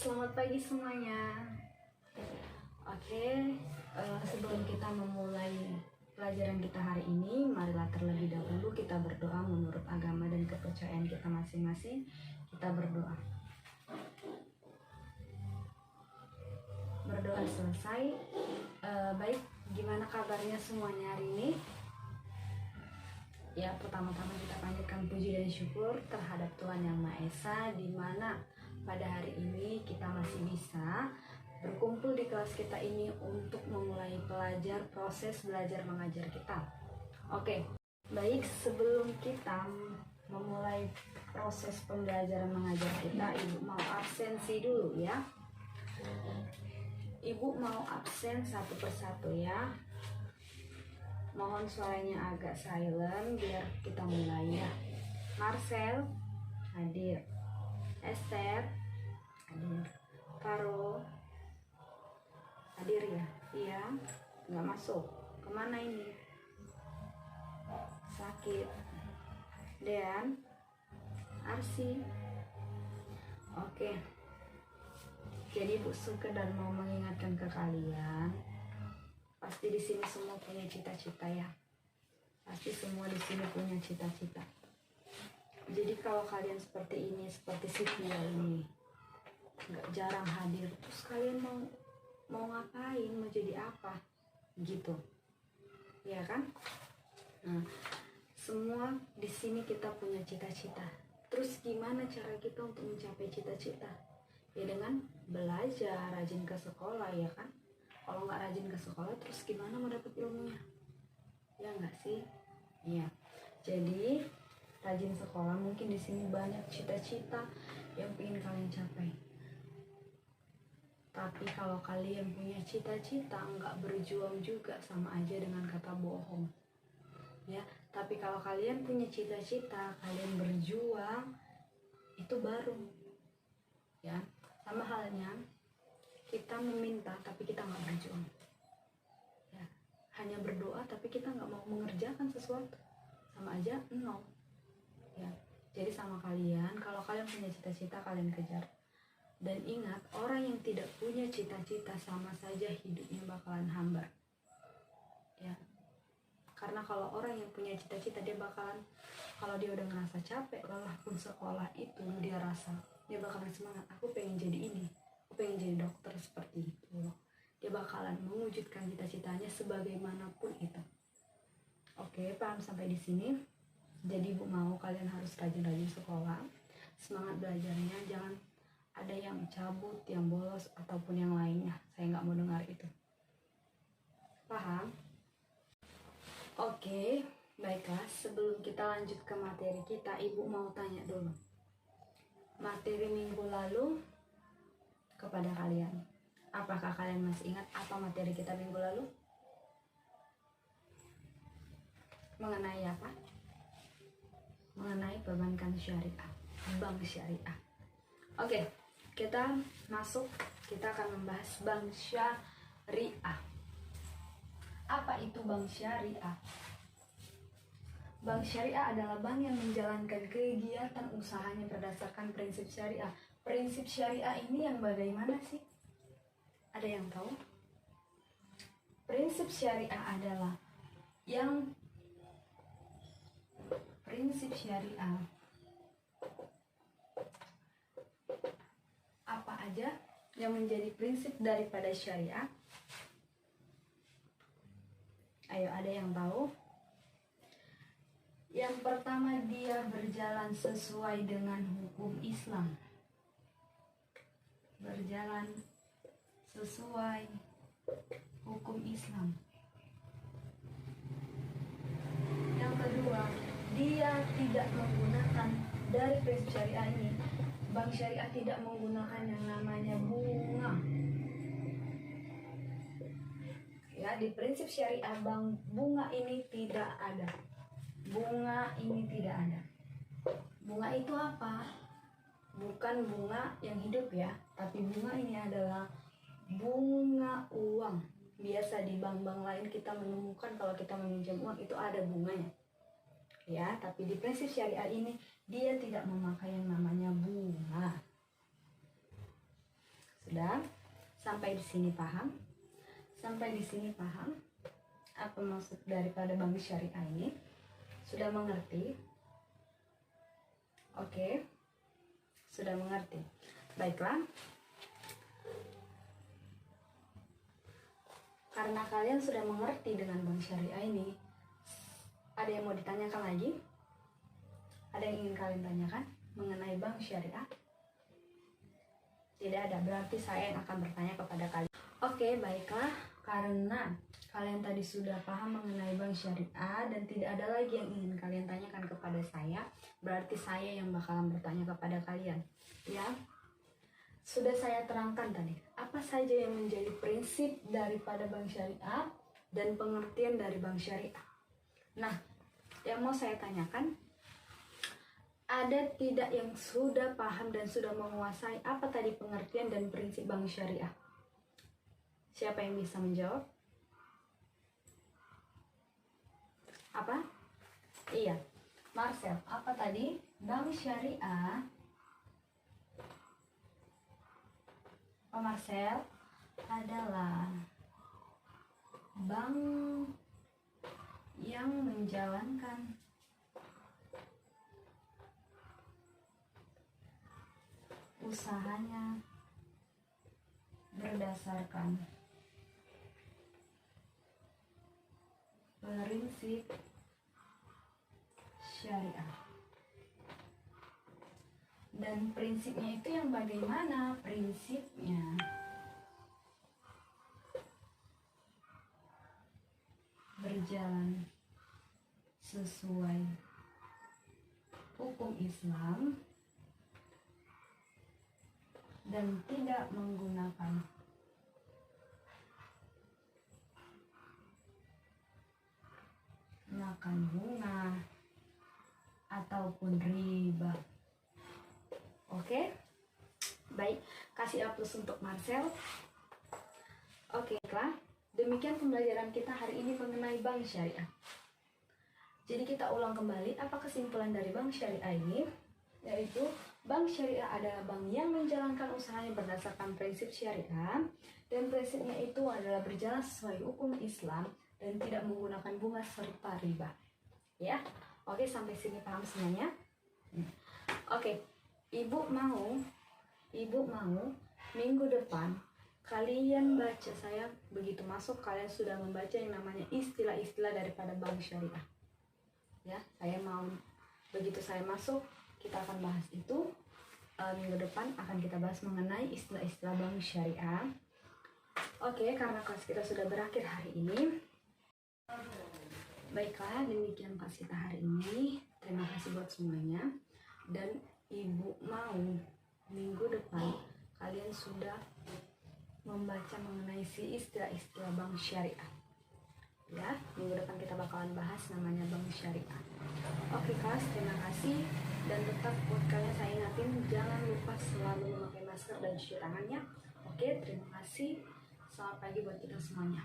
Selamat pagi semuanya. Oke, sebelum kita memulai pelajaran kita hari ini, marilah terlebih dahulu kita berdoa menurut agama dan kepercayaan kita masing-masing. Kita berdoa. Berdoa selesai. Baik, gimana kabarnya semuanya hari ini? Ya, pertama-tama kita panjatkan puji dan syukur terhadap Tuhan Yang Maha Esa, di mana pada hari ini kita masih bisa berkumpul di kelas kita ini untuk memulai proses belajar mengajar kita. Oke, baik, sebelum kita memulai proses pembelajaran mengajar kita, Ibu mau absensi dulu ya. Ibu mau absen satu persatu ya. Mohon suaranya agak silent biar kita mulai ya. Marcel hadir, Esther hadir, Caro hadir ya. Iya, nggak masuk. Kemana ini? Sakit. Dean, Arsi. Oke. Jadi Bu sekedar mau mengingatkan ke kalian, pasti di sini semua punya cita-cita ya. Pasti semua di sini punya cita-cita. Jadi kalau kalian seperti ini, seperti Sylvia ini, nggak jarang hadir, terus kalian mau ngapain, mau jadi apa, gitu, ya kan? Nah, semua di sini kita punya cita-cita. Terus gimana cara kita untuk mencapai cita-cita? Ya dengan belajar, rajin ke sekolah ya kan? Kalau nggak rajin ke sekolah, terus gimana mau dapet ilmunya? Ya nggak sih? Iya. Jadi rajin sekolah, mungkin di sini banyak cita-cita yang ingin kalian capai. Tapi kalau kalian punya cita-cita nggak berjuang juga, sama aja dengan kata bohong. Ya, tapi kalau kalian punya cita-cita, kalian berjuang, itu baru. Ya, sama halnya kita meminta tapi kita nggak berjuang, ya, hanya berdoa tapi kita nggak mau mengerjakan sesuatu, sama aja nol ya. Jadi sama kalian, kalau kalian punya cita-cita, kalian kejar. Dan ingat, orang yang tidak punya cita-cita sama saja hidupnya bakalan hambar ya. Karena kalau orang yang punya cita-cita, dia bakalan, kalau dia udah ngerasa capek, lelah pun sekolah itu, dia bakalan semangat, aku pengen jadi ini, pengen jadi dokter, seperti itu loh. Dia bakalan mewujudkan cita-citanya sebagaimanapun itu. Oke, paham sampai di sini? Jadi Bu mau kalian harus rajin-rajin sekolah, semangat belajarnya, jangan ada yang cabut, yang bolos, ataupun yang lainnya. Saya nggak mau dengar itu. Paham? Oke, baiklah, sebelum kita lanjut ke materi kita, Ibu mau tanya dulu. Materi minggu lalu kepada kalian, apakah kalian masih ingat apa materi kita minggu lalu? Mengenai apa? Mengenai perbankan syariah, bank syariah. Oke, kita masuk, kita akan membahas bank syariah. Apa itu bank syariah? Bank syariah adalah bank yang menjalankan kegiatan usahanya berdasarkan prinsip syariah. Prinsip syariah ini yang bagaimana sih? Ada yang tahu? Prinsip syariah adalah prinsip syariah apa aja yang menjadi prinsip daripada syariah? Ayo, ada yang tahu? Yang pertama, dia berjalan sesuai dengan hukum Islam. Berjalan sesuai hukum Islam. Yang kedua, dia tidak menggunakan, dari prinsip syariah ini, bank syariah tidak menggunakan yang namanya bunga. Ya, di prinsip syariah bank bunga ini tidak ada. Bunga ini tidak ada. Bunga itu apa? Bukan bunga yang hidup ya, tapi bunga ini adalah bunga uang. Biasa di bank-bank lain kita menemukan kalau kita meminjam uang itu ada bunganya. Ya, tapi di prinsip syariah ini dia tidak memakai yang namanya bunga. Sampai di sini paham? Sampai di sini paham apa maksud daripada bank syariah ini? Sudah mengerti? Oke, sudah mengerti. Baiklah, karena kalian sudah mengerti dengan bank syariah ini, ada yang mau ditanyakan lagi? Ada yang ingin kalian tanyakan mengenai bank syariah? Tidak ada, berarti saya yang akan bertanya kepada kalian. Oke, baiklah, karena kalian tadi sudah paham mengenai bank syariah dan tidak ada lagi yang ingin kalian tanyakan kepada saya, berarti saya yang bakalan bertanya kepada kalian. Ya, sudah saya terangkan tadi, apa saja yang menjadi prinsip daripada bank syariah dan pengertian dari bank syariah. Nah, yang mau saya tanyakan, ada tidak yang sudah paham dan sudah menguasai apa tadi pengertian dan prinsip bank syariah? Siapa yang bisa menjawab? Apa? Iya, Marcel, apa tadi? Bank syariah. Pak Marcel adalah bank yang menjalankan usahanya berdasarkan prinsip syariah. Dan prinsipnya itu yang bagaimana? Prinsipnya berjalan sesuai hukum Islam dan tidak menggunakan makan bunga ataupun riba. Oke, baik, kasih aplaus untuk Marcel. Oke, lah, demikian pembelajaran kita hari ini mengenai bank syariah. Jadi kita ulang kembali apa kesimpulan dari bank syariah ini, yaitu bank syariah adalah bank yang menjalankan usahanya berdasarkan prinsip syariah, dan prinsipnya itu adalah berjalan sesuai hukum Islam dan tidak menggunakan bunga serta riba. Ya, oke, sampai sini paham semuanya? Oke, ibu mau minggu depan kalian baca, saya begitu masuk kalian sudah membaca yang namanya istilah-istilah daripada bank syariah. Ya, saya mau begitu saya masuk kita akan bahas itu. Minggu depan akan kita bahas mengenai istilah-istilah bank syariah. Oke, karena kelas kita sudah berakhir hari ini. Baiklah, demikian kelas kita hari ini. Terima kasih buat semuanya. Dan ibu mau minggu depan kalian sudah membaca mengenai si istilah-istilah bank syariah. Ya, minggu depan kita bakalan bahas namanya bank syariah. Oke kelas, terima kasih. Dan tetap buat kalian saya ingatin, jangan lupa selalu memakai masker dan cuci tangannya. Oke, terima kasih. Selamat pagi buat kita semuanya.